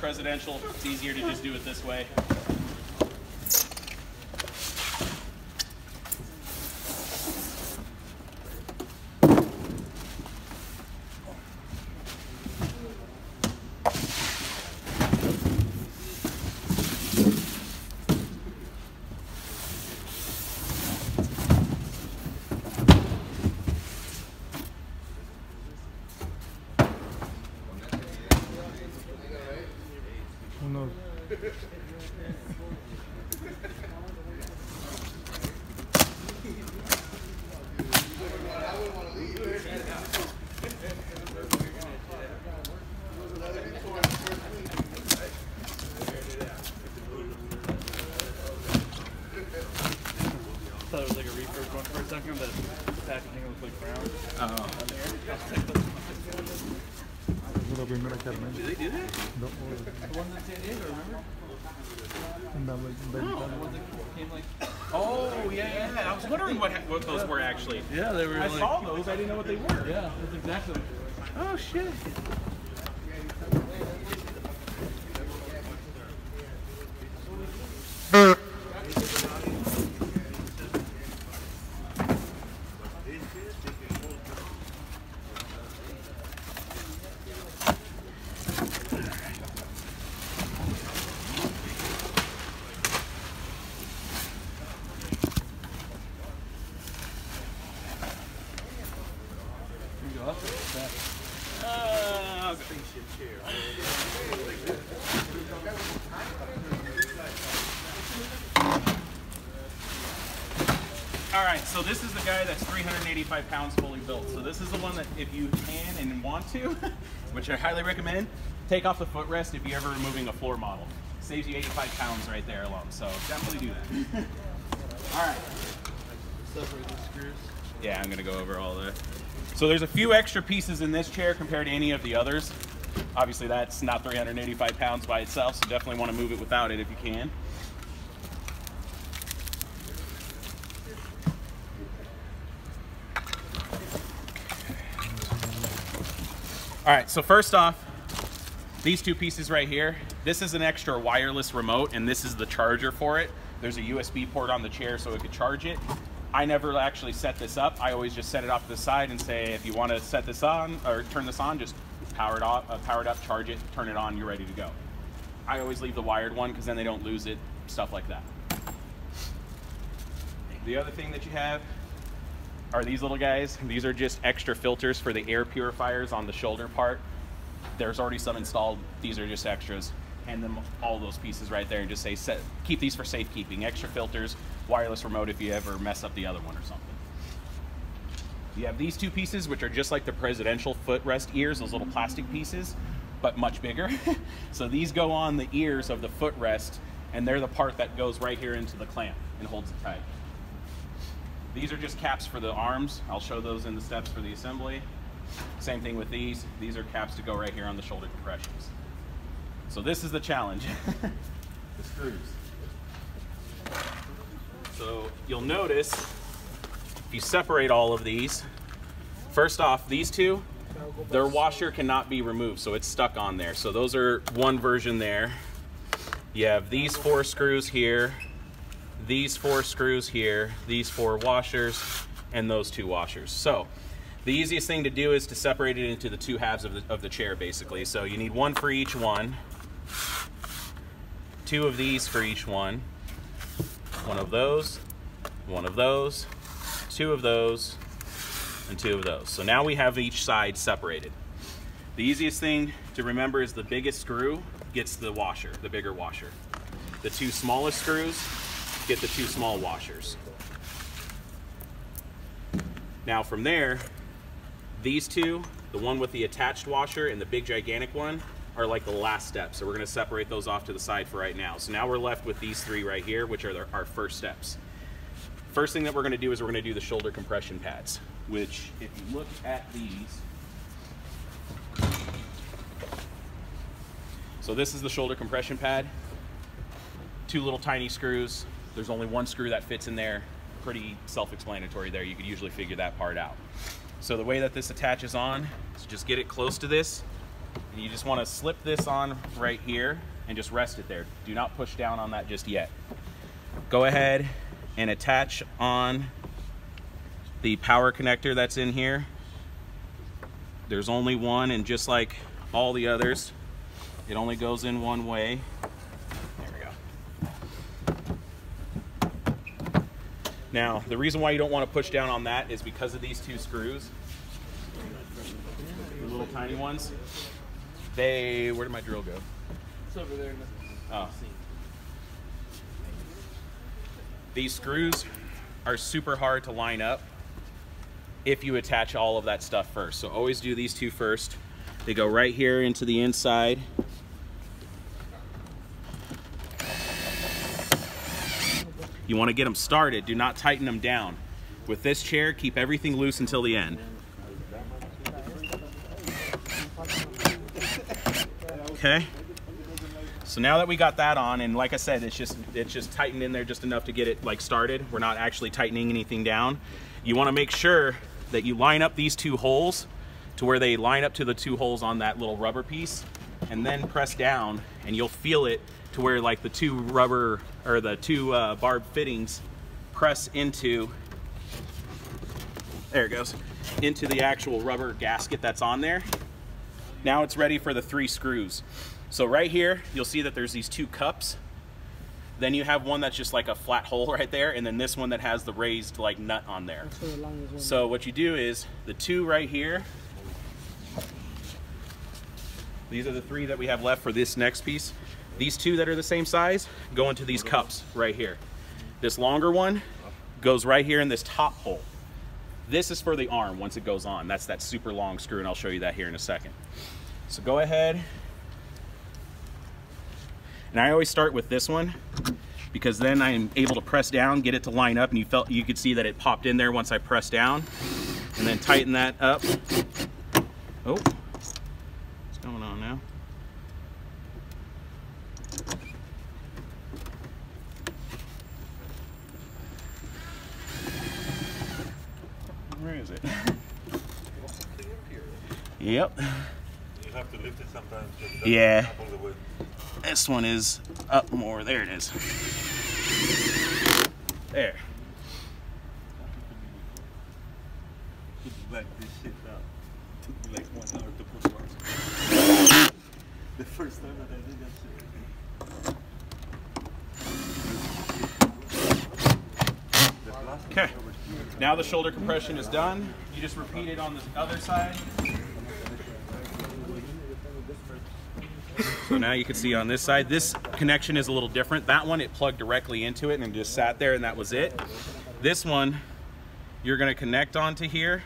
presidential. It's easier to just do it this way. Who knows? I thought it was like a refurb one for a second, but the packaging looked like brown. Oh. Lo primero que armé. Do they do that? No, The one that San Diego, remember? andaba inventando. The ones that came like... Oh, yeah, yeah. I was wondering what those were actually. Yeah, they were I like... saw those. I didn't know what they were. Yeah, that's exactly. Oh, shit. All right, so this is the guy that's 385 pounds fully built. So this is the one that if you can and want to, which I highly recommend, take off the footrest if you're ever removing a floor model. Saves you 85 pounds right there alone, so definitely do that. All right. Separate the screws. Yeah, I'm gonna go over all that. So there's a few extra pieces in this chair compared to any of the others. Obviously that's not 385 pounds by itself, so definitely want to move it without it if you can. All right, so first off, these two pieces right here, this is an extra wireless remote and this is the charger for it. There's a USB port on the chair so it could charge it. I never actually set this up. I always just set it off to the side and say, if you want to set this on or turn this on, just power it up, charge it, turn it on, you're ready to go. I always leave the wired one because then they don't lose it, stuff like that. The other thing that you have are these little guys. These are just extra filters for the air purifiers on the shoulder part. There's already some installed. These are just extras. Hand them all those pieces right there and just say, keep these for safekeeping. Extra filters, wireless remote if you ever mess up the other one or something. You have these two pieces, which are just like the presidential footrest ears, those little plastic pieces, but much bigger. So these go on the ears of the footrest, and they're the part that goes right here into the clamp and holds it tight. These are just caps for the arms. I'll show those in the steps for the assembly. Same thing with these. These are caps to go right here on the shoulder compressions. So this is the challenge, the screws. So you'll notice, if you separate all of these, first off, these two, their washer cannot be removed, so it's stuck on there. So those are one version there. You have these 4 screws here, these 4 screws here, these 4 washers, and those 2 washers. So the easiest thing to do is to separate it into the 2 halves of the chair, basically. So you need 1 for each one, 2 of these for each one, 1 of those, 1 of those, 2 of those, and 2 of those. So now we have each side separated. The easiest thing to remember is the biggest screw gets the washer, the bigger washer. The 2 smallest screws get the 2 small washers. Now from there, these 2, the one with the attached washer and the big gigantic one, are like the last step. So we're gonna separate those off to the side for right now. So now we're left with these 3 right here, which are our first steps. First thing that we're gonna do is we're gonna do the shoulder compression pads, which if you look at these, so this is the shoulder compression pad, 2 little tiny screws. There's only 1 screw that fits in there. Pretty self-explanatory there. You could usually figure that part out. So the way that this attaches on is just get it close to this And you just want to slip this on right here and just rest it there. Do not push down on that just yet. Go ahead and attach on the power connector that's in here. There's only one, and just like all the others, it only goes in one way. There we go. Now, the reason why you don't want to push down on that is because of these two screws. The little tiny ones. Where did my drill go? It's over there. Oh. These screws are super hard to line up if you attach all of that stuff first. So always do these two first. They go right here into the inside. You want to get them started. Do not tighten them down. With this chair, keep everything loose until the end. Okay. So now that we got that on, and like I said, it's just tightened in there just enough to get it like started. We're not actually tightening anything down. You want to make sure that you line up these two holes to where they line up to the two holes on that little rubber piece, and then press down, and you'll feel it to where like the two rubber or the two barb fittings press into, there it goes, into the actual rubber gasket that's on there. Now it's ready for the 3 screws. So right here, you'll see that there's these 2 cups. Then you have one that's just like a flat hole right there, and then this one that has the raised like nut on there. So what you do is the 2 right here, these are the 3 that we have left for this next piece. These 2 that are the same size go into these cups right here. This longer one goes right here in this top hole. This is for the arm once it goes on. That's that super long screw, and I'll show you that here in a second. So go ahead. And I always start with this one because then I'm able to press down, get it to line up, and you could see that it popped in there once I pressed down. And then tighten that up. Oh, what's going on now? Where is it? Yep. You have to lift it sometimes. Yeah. This one is up more. There it is. There. Back this shit out. It took me like 1 hour to put one. The first time that I did that shit. Okay. Now the shoulder compression is done. You just repeat it on the other side. So now you can see on this side, this connection is a little different. That one, it plugged directly into it and just sat there and that was it. This one, you're gonna connect onto here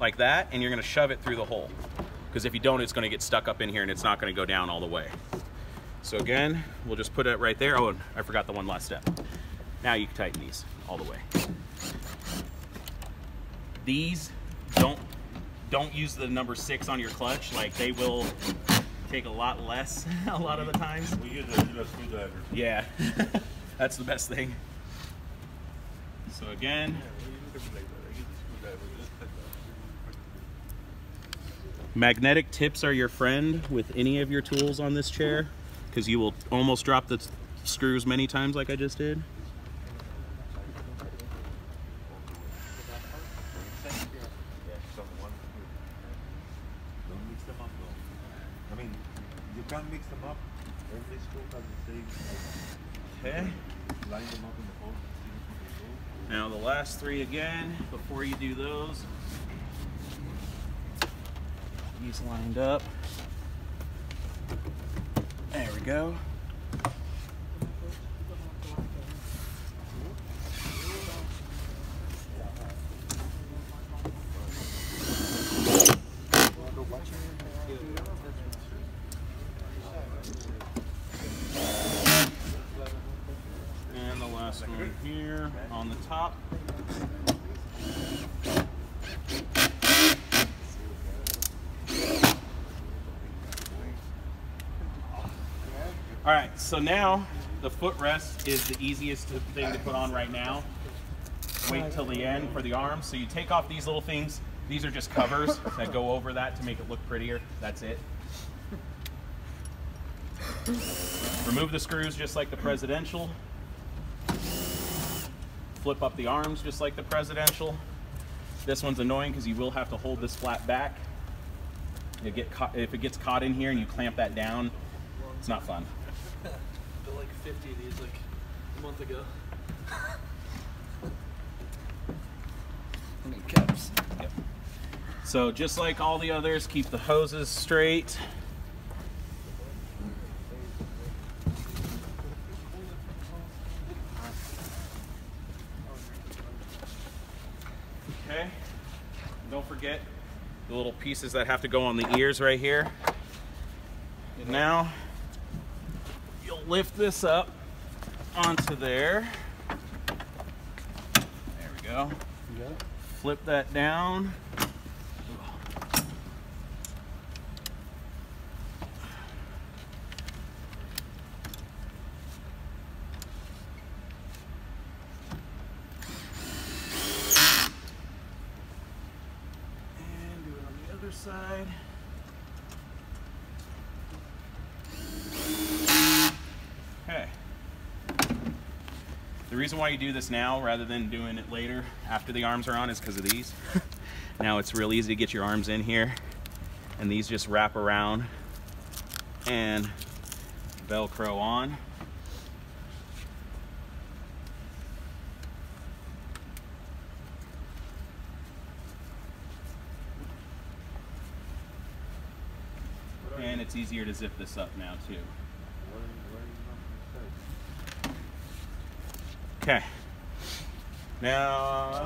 like that, and you're gonna shove it through the hole. Because if you don't, it's gonna get stuck up in here and it's not gonna go down all the way. So again, we'll just put it right there. Oh, I forgot the one last step. Now you can tighten these all the way. These, don't use the number 6 on your clutch. Like, they will take a lot less a lot of the times. We use a screwdriver. Yeah, that's the best thing. So again, magnetic tips are your friend with any of your tools on this chair, because you will almost drop the screws many times like I just did. Don't mix them up though. I mean, you can't mix them up. Every screw has the same. Okay. Line them up in the hole. Now the last 3 again, before you do those. These lined up. There we go. And the last one here on the top. All right, so now the footrest is the easiest thing to put on right now. Wait till the end for the arms. So you take off these little things. These are just covers that go over that to make it look prettier. That's it. Remove the screws just like the presidential. Flip up the arms just like the presidential. This one's annoying because you will have to hold this flat back. If it gets caught in here and you clamp that down, it's not fun. Built like 50 of these like a month ago. I need caps. Yep. So just like all the others, keep the hoses straight. Okay. Don't forget the little pieces that have to go on the ears right here. And now you'll lift this up onto there. There we go. You got it? Flip that down. And do it on the other side. Okay. The reason why you do this now rather than doing it later after the arms are on is because of these. Now it's real easy to get your arms in here, and these just wrap around and Velcro on. And it's easier to zip this up now too. Okay. Now